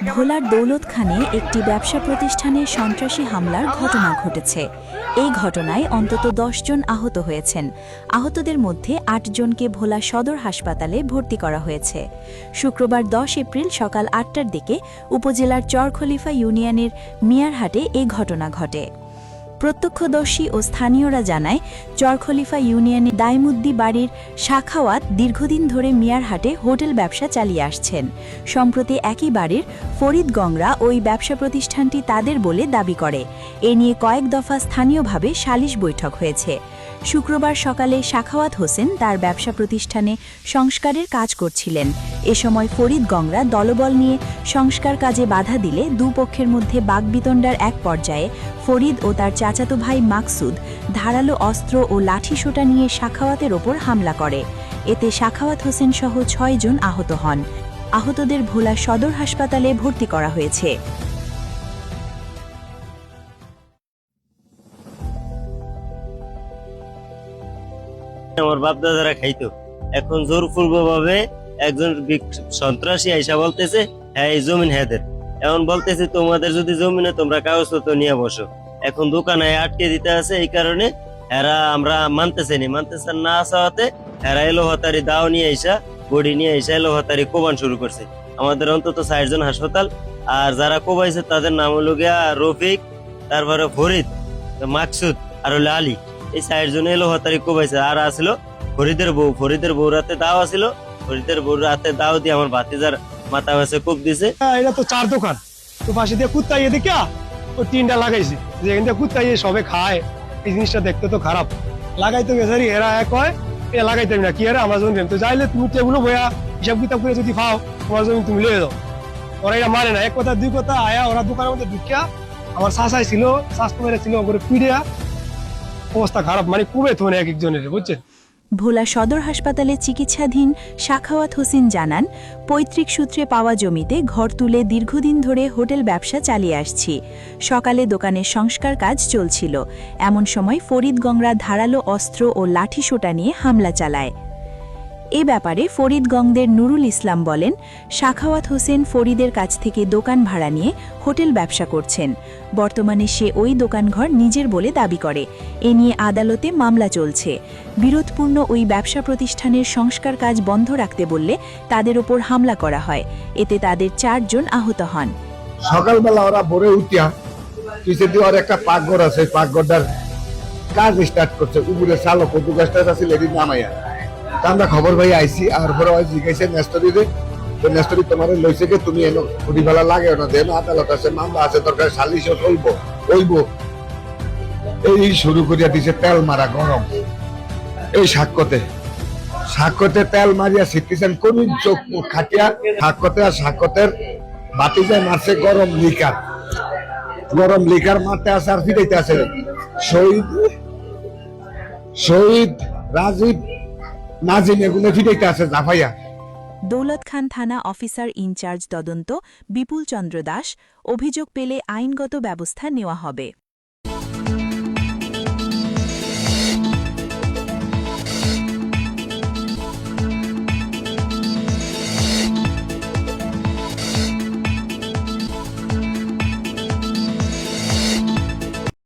ভোলার দৌলতখানে একটি ব্যবসা প্রতিষ্ঠানে সন্ত্রাসী হামলার ঘটনা ঘটেছে। এই ঘটনায় অন্তত 10 জন আহত হয়েছেন। আহতদের মধ্যে 8 জনকে ভোলা সদর হাসপাতালে ভর্তি করা হয়েছে। শুক্রবার 10 এপ্রিল সকাল 8টার দিকে উপজেলার চরখলিফা ইউনিয়নের মিয়ারহাটে এই ঘটনা ঘটে। প্রত্যক্ষদর্শী ও স্থানীয়রা জানায়, চরখলিফা ইউনিয়নে দাইমুদ্দি বাড়ির শাখাওয়াত দীর্ঘদিন ধরে মিয়ারহাটে হোটেল ব্যবসা চালিয়ে আসছেন। সম্প্রতি একই বাড়ির ফরিদ গংরা ওই ব্যবসা প্রতিষ্ঠানটি তাদের বলে দাবি করে। এ নিয়ে কয়েক দফা স্থানীয়ভাবে সালিশ বৈঠক হয়েছে। শুক্রবার সকালে শাখাওয়াত হোসেন তার ব্যবসা প্রতিষ্ঠানে সংস্কারের কাজ করছিলেন। এ সময় ফরিদ গংরা দলবল নিয়ে সংস্কার কাজে বাধা দিলে দুপক্ষের মধ্যে বাকবিতণ্ডার এক পর্যায়ে ফরিদ ও তার চাচাতো ভাই মাকসুদ ধারালো অস্ত্র ও লাঠিসোঁটা নিয়ে শাখাওয়াতের ওপর হামলা করে। এতে শাখাওয়াত হোসেন সহ 6 জন আহত হন। আহতদের ভোলা সদর হাসপাতালে ভর্তি করা হয়েছে। আমার বাপ দাদারা খাইতো, এখন জোরপূর্বকভাবে একজন সন্ত্রাসী আইসা বলতেছে হ্যাঁ এই জমিন হেদের, এখন বলতেছে তোমাদের যদি জমিনে তোমরা কাগজপত্র নিয়ে বসো। এখন দোকানে আটকে দিতে আছে, এই কারণে এরা আমরা মানতেছে না চাওয়াতে এরা এলো হাতারি দাও নিয়ে আইসা বডি নিয়ে আইসা এলো হাতারি কোবান শুরু করছে। আমাদের অন্তত 4 জন হাসপাতাল, আর যারা কোবাইছে তাদের নাম হলো গিয়া রফিক, তারপরে ফরিদ, মাকসুদ আর হলো আলী। এই 4 জন এলো হাতারি কোবাইছে। আর আসছিল ফরিদের বউ রাতে দাও আসছিল, ফরিদের বউ রাতে দাও দিয়ে আমার ভাতিজার মাথা বেসে কোপ দিছে। এটা তো 4 দোকান, তো পাশে দিয়ে কুত্তা ইয়ে দেখে ও 3টা লাগাইছে, যেখান থেকে কুত্তা ইয়ে সবে খায়। এই জিনিসটা দেখতে তো খারাপ, লাগাইতে গেছে এরা এক হয় এ লাগাইতে না কি আরে আমার জমি তো যাইলে তুমি টেবুলো বয়া হিসাব কিতাব করে যদি পাও তোমার জমি তুমি লিয়ে দাও। ওরা এটা মানে না, এক কথা দুই কথা আয়া ওরা দোকানের মধ্যে ঢুকিয়া আমার শাসাই ছিল, স্বাস্থ্য মেরে ছিল করে পিড়িয়া অবস্থা খারাপ, মানে কুবে থনে এক একজনের, বুঝছেন। ভোলা সদর হাসপাতালে চিকিৎসাধীন শাখাওয়াত হোসেন জানান, পৈতৃক সূত্রে পাওয়া জমিতে ঘর তুলে দীর্ঘদিন ধরে হোটেল ব্যবসা চালিয়ে আসছি। সকালে দোকানের সংস্কার কাজ চলছিল, এমন সময় ফরিদ গংরা ধারালো অস্ত্র ও লাঠিসোঁটা নিয়ে হামলা চালায়। এ ব্যাপারে ফরিদগঞ্জের নুরুল ইসলাম বলেন, শাখাওয়াত হোসেন ফরিদের কাছ থেকে দোকান ভাড়া নিয়ে হোটেল ব্যবসা করছেন। বর্তমানে সে ওই দোকানঘর নিজের বলে দাবি করে। এ নিয়ে আদালতে মামলা চলছে। বিরোধপূর্ণ ওই ব্যবসা প্রতিষ্ঠানের সংস্কার কাজ বন্ধ রাখতে বললে তাদের ওপর হামলা করা হয়। এতে তাদের 4 জন আহত হন। সকালবেলা ওরা ভোরে উঠিয়া পিছিয়ে দিয়ে ওর একটা পাকঘর আছে, পাকঘরটার কাজ স্টার্ট করছে। উপরে চালক কদু গাছটা আছে লেডি নামাইয়া, আমরা খবর ভাই আইসি। আর পরে জিজ্ঞাসা নেস্তরিতে, তো নেস্তরি তোমার লইছে কে তুমি এনো খুঁটিবেলা লাগে না, দেন আদালত আছে, মামলা আছে, দরকার সালিশও চলবো ওইব। এই শুরু করিয়া দিছে তেল মারা গরম। এই সাক্ষ্যতে তেল মারিয়া শিখতেছেন করুন চোখ মুখ খাটিয়া সাক্ষ্যতে, আর সাক্ষ্যতের বাতি যায় মারছে গরম লিকার মারতে আছে। আর ফিরাইতে আছে শহীদ রাজীব নাজিম, এগুলো ফিরাইতে আছে জাফাইয়া। দৌলত খান থানা অফিসার ইনচার্জ তদন্ত বিপুল চন্দ্র দাস, অভিযোগ পেলে আইনগত ব্যবস্থা নেওয়া হবে।